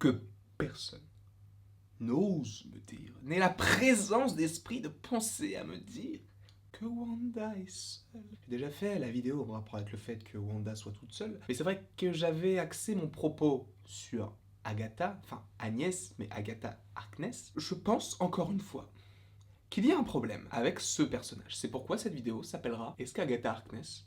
que personne n'ose me dire, n'ait la présence d'esprit de penser à me dire que Wanda est seule. J'ai déjà fait la vidéo en rapport avec le fait que Wanda soit toute seule, mais c'est vrai que j'avais axé mon propos sur Agatha, enfin Agnès, mais Agatha Harkness. Je pense encore une fois qu'il y a un problème avec ce personnage. C'est pourquoi cette vidéo s'appellera Est-ce qu'Agatha Harkness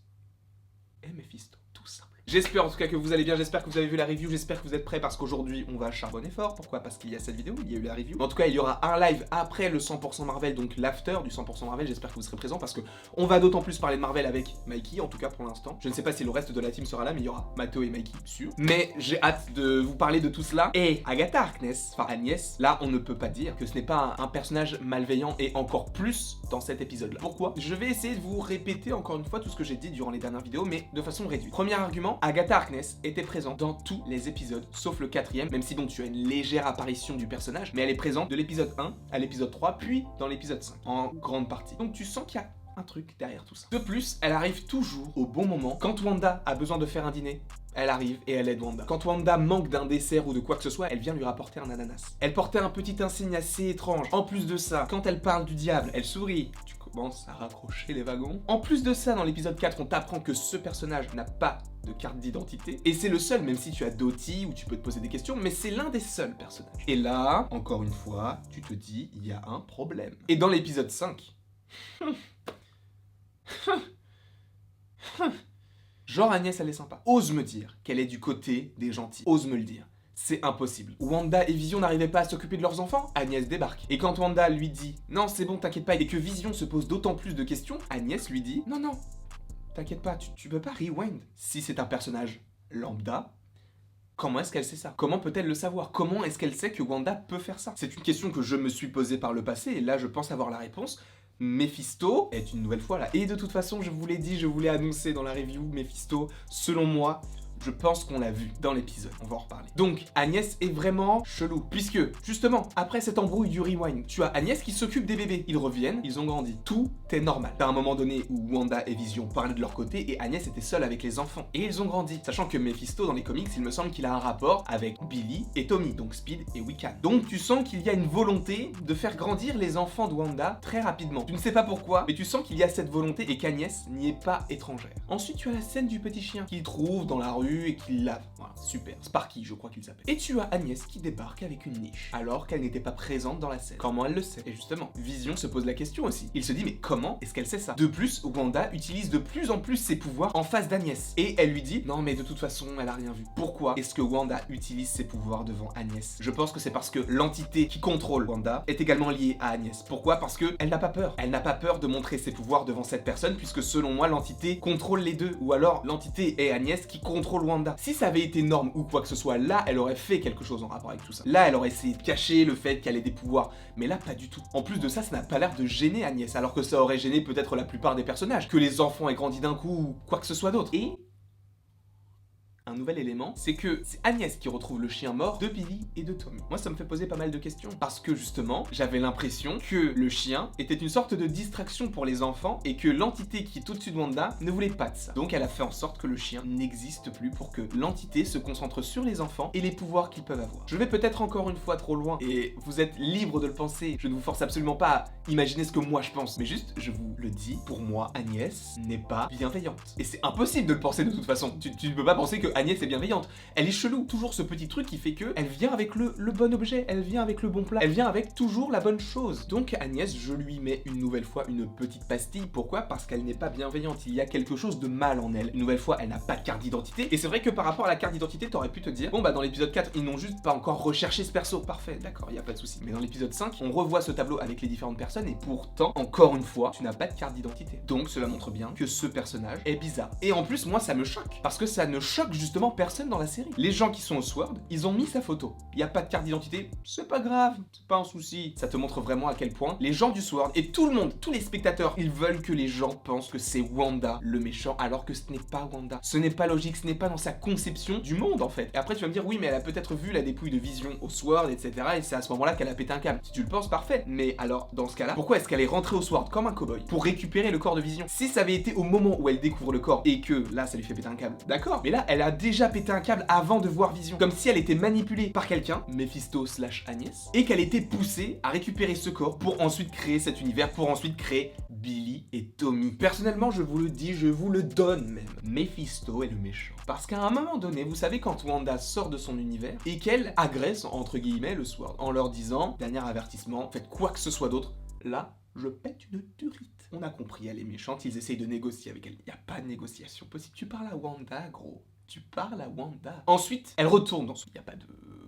est Mephisto? Tout simple. J'espère en tout cas que vous allez bien, j'espère que vous avez vu la review, j'espère que vous êtes prêts parce qu'aujourd'hui on va charbonner fort. Pourquoi? Parce qu'il y a cette vidéo, il y a eu la review. En tout cas, il y aura un live après le 100% Marvel, donc l'after du 100% Marvel. J'espère que vous serez présents parce que on va d'autant plus parler de Marvel avec Mikey, en tout cas pour l'instant. Je ne sais pas si le reste de la team sera là, mais il y aura Mathéo et Mikey, sûr. Mais j'ai hâte de vous parler de tout cela. Et Agatha Harkness, enfin Agnès, là on ne peut pas dire que ce n'est pas un personnage malveillant et encore plus dans cet épisode-là. Pourquoi? Je vais essayer de vous répéter encore une fois tout ce que j'ai dit durant les dernières vidéos, mais de façon réduite. Premier argument, Agatha Harkness était présente dans tous les épisodes, sauf le 4ème, même si donc tu as une légère apparition du personnage, mais elle est présente de l'épisode 1 à l'épisode 3, puis dans l'épisode 5, en grande partie. Donc tu sens qu'il y a un truc derrière tout ça. De plus, elle arrive toujours au bon moment. Quand Wanda a besoin de faire un dîner, elle arrive et elle aide Wanda. Quand Wanda manque d'un dessert ou de quoi que ce soit, elle vient lui rapporter un ananas. Elle portait un petit insigne assez étrange. En plus de ça, quand elle parle du diable, elle sourit. Tu commences à raccrocher les wagons. En plus de ça, dans l'épisode 4, on t'apprend que ce personnage n'a pas de carte d'identité. Et c'est le seul, même si tu as Dottie ou tu peux te poser des questions, mais c'est l'un des seuls personnages. Et là, encore une fois, tu te dis, il y a un problème. Et dans l'épisode 5... Genre Agnès elle est sympa. Ose me dire qu'elle est du côté des gentils. Ose me le dire. C'est impossible. Wanda et Vision n'arrivaient pas à s'occuper de leurs enfants, Agnès débarque. Et quand Wanda lui dit « Non, c'est bon, t'inquiète pas » et que Vision se pose d'autant plus de questions, Agnès lui dit « Non, non, t'inquiète pas, tu peux pas rewind. » Si c'est un personnage lambda, comment est-ce qu'elle sait ça? Comment peut-elle le savoir? Comment est-ce qu'elle sait que Wanda peut faire ça? C'est une question que je me suis posée par le passé et là je pense avoir la réponse. Mephisto est une nouvelle fois là. Et de toute façon, je vous l'ai dit, je vous l'ai annoncé dans la review, Mephisto, selon moi, je pense qu'on l'a vu dans l'épisode, on va en reparler. Donc, Agnès est vraiment chelou, puisque, justement, après cette embrouille du rewind, tu as Agnès qui s'occupe des bébés. Ils reviennent, ils ont grandi. Tout est normal. T'as un moment donné où Wanda et Vision parlaient de leur côté et Agnès était seule avec les enfants. Et ils ont grandi. Sachant que Mephisto, dans les comics, il me semble qu'il a un rapport avec Billy et Tommy, donc Speed et Wiccan. Donc, tu sens qu'il y a une volonté de faire grandir les enfants de Wanda très rapidement. Tu ne sais pas pourquoi, mais tu sens qu'il y a cette volonté et qu'Agnès n'y est pas étrangère. Ensuite, tu as la scène du petit chien qu'il trouve dans la rue et qu'il lave. Voilà, super. Sparky, je crois qu'il s'appelle. Et tu as Agnès qui débarque avec une niche, alors qu'elle n'était pas présente dans la scène. Comment elle le sait? Et justement, Vision se pose la question aussi. Il se dit, mais comment est-ce qu'elle sait ça? De plus, Wanda utilise de plus en plus ses pouvoirs en face d'Agnès. Et elle lui dit, non mais de toute façon, elle a rien vu. Pourquoi est-ce que Wanda utilise ses pouvoirs devant Agnès? Je pense que c'est parce que l'entité qui contrôle Wanda est également liée à Agnès. Pourquoi? Parce que elle n'a pas peur. Elle n'a pas peur de montrer ses pouvoirs devant cette personne, puisque selon moi, l'entité contrôle les deux. Ou alors, l'entité est Agnès qui contrôle Wanda. Si ça avait été norme ou quoi que ce soit, là, elle aurait fait quelque chose en rapport avec tout ça. Là, elle aurait essayé de cacher le fait qu'elle ait des pouvoirs. Mais là, pas du tout. En plus de ça, ça n'a pas l'air de gêner Agnès, alors que ça aurait gêné peut-être la plupart des personnages. Que les enfants aient grandi d'un coup ou quoi que ce soit d'autre. Et... un nouvel élément, c'est que c'est Agnès qui retrouve le chien mort de Billy et de Tommy. Moi, ça me fait poser pas mal de questions. Parce que justement, j'avais l'impression que le chien était une sorte de distraction pour les enfants et que l'entité qui est au-dessus de Wanda ne voulait pas de ça. Donc elle a fait en sorte que le chien n'existe plus pour que l'entité se concentre sur les enfants et les pouvoirs qu'ils peuvent avoir. Je vais peut-être encore une fois trop loin et vous êtes libre de le penser. Je ne vous force absolument pas à imaginer ce que moi je pense. Mais juste, je vous le dis, pour moi, Agnès n'est pas bienveillante. Et c'est impossible de le penser de toute façon. Tu ne peux pas penser que Agnès est bienveillante. Elle est chelou. Toujours ce petit truc qui fait que elle vient avec le bon objet, elle vient avec le bon plat, elle vient avec toujours la bonne chose. Donc Agnès, je lui mets une nouvelle fois une petite pastille. Pourquoi? Parce qu'elle n'est pas bienveillante. Il y a quelque chose de mal en elle. Une nouvelle fois, elle n'a pas de carte d'identité. Et c'est vrai que par rapport à la carte d'identité, t'aurais pu te dire, bon bah dans l'épisode 4, ils n'ont juste pas encore recherché ce perso. Parfait, d'accord, il y a pas de souci. Mais dans l'épisode 5, on revoit ce tableau avec les différentes personnes et pourtant, encore une fois, tu n'as pas de carte d'identité. Donc cela montre bien que ce personnage est bizarre. Et en plus, moi, ça me choque. Parce que ça ne choque justement personne dans la série. Les gens qui sont au Sword, ils ont mis sa photo. Il n'y a pas de carte d'identité, c'est pas grave, c'est pas un souci. Ça te montre vraiment à quel point les gens du Sword et tout le monde, tous les spectateurs, ils veulent que les gens pensent que c'est Wanda le méchant, alors que ce n'est pas Wanda. Ce n'est pas logique, ce n'est pas dans sa conception du monde en fait. Et après tu vas me dire, oui mais elle a peut-être vu la dépouille de Vision au Sword, etc. Et c'est à ce moment-là qu'elle a pété un câble. Si tu le penses, parfait. Mais alors, dans ce cas-là, pourquoi est-ce qu'elle est rentrée au Sword comme un cowboy pour récupérer le corps de Vision? Si ça avait été au moment où elle découvre le corps et que là ça lui fait péter un câble, d'accord. Mais là, elle a déjà pété un câble avant de voir Vision. Comme si elle était manipulée par quelqu'un, Mephisto / Agnès, et qu'elle était poussée à récupérer ce corps pour ensuite créer cet univers, pour ensuite créer Billy et Tommy. Personnellement, je vous le dis, je vous le donne même. Mephisto est le méchant. Parce qu'à un moment donné, vous savez quand Wanda sort de son univers et qu'elle agresse, entre guillemets, le Sword, en leur disant, dernier avertissement, faites quoi que ce soit d'autre, là, je pète une durite. On a compris, elle est méchante, ils essayent de négocier avec elle. Il n'y a pas de négociation possible. Tu parles à Wanda, gros. Tu parles à Wanda. Ensuite, elle retourne dans son... Il n'y a pas de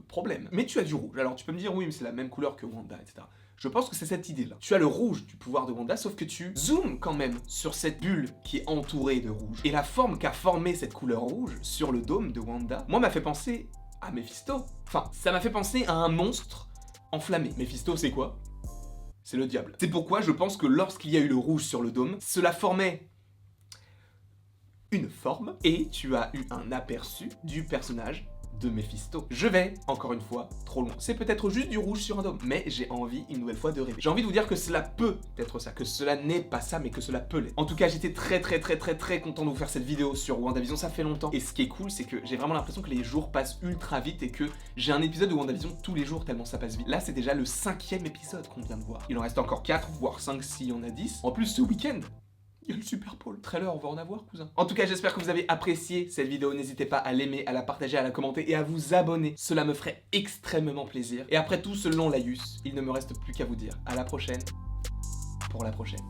problème. Mais tu as du rouge. Alors tu peux me dire, oui, mais c'est la même couleur que Wanda, etc. Je pense que c'est cette idée-là. Tu as le rouge du pouvoir de Wanda, sauf que tu zoomes quand même sur cette bulle qui est entourée de rouge. Et la forme qu'a formée cette couleur rouge sur le dôme de Wanda, moi, m'a fait penser à Mephisto. Enfin, ça m'a fait penser à un monstre enflammé. Mephisto, c'est quoi ? C'est le diable. C'est pourquoi je pense que lorsqu'il y a eu le rouge sur le dôme, cela formait une forme et tu as eu un aperçu du personnage de Mephisto. Je vais, encore une fois, trop loin. C'est peut-être juste du rouge sur un dôme, mais j'ai envie, une nouvelle fois, de rêver. J'ai envie de vous dire que cela peut être ça, que cela n'est pas ça, mais que cela peut l'être. En tout cas, j'étais très content de vous faire cette vidéo sur WandaVision, ça fait longtemps. Et ce qui est cool, c'est que j'ai vraiment l'impression que les jours passent ultra vite et que j'ai un épisode de WandaVision tous les jours tellement ça passe vite. Là, c'est déjà le 5e épisode qu'on vient de voir. Il en reste encore 4, voire 5 s'il y en a 10. En plus, ce week-end, il y a le Super Bowl. Trailer, on va en avoir, cousin. En tout cas, j'espère que vous avez apprécié cette vidéo. N'hésitez pas à l'aimer, à la partager, à la commenter et à vous abonner. Cela me ferait extrêmement plaisir. Et après tout ce long laïus, il ne me reste plus qu'à vous dire à la prochaine pour la prochaine.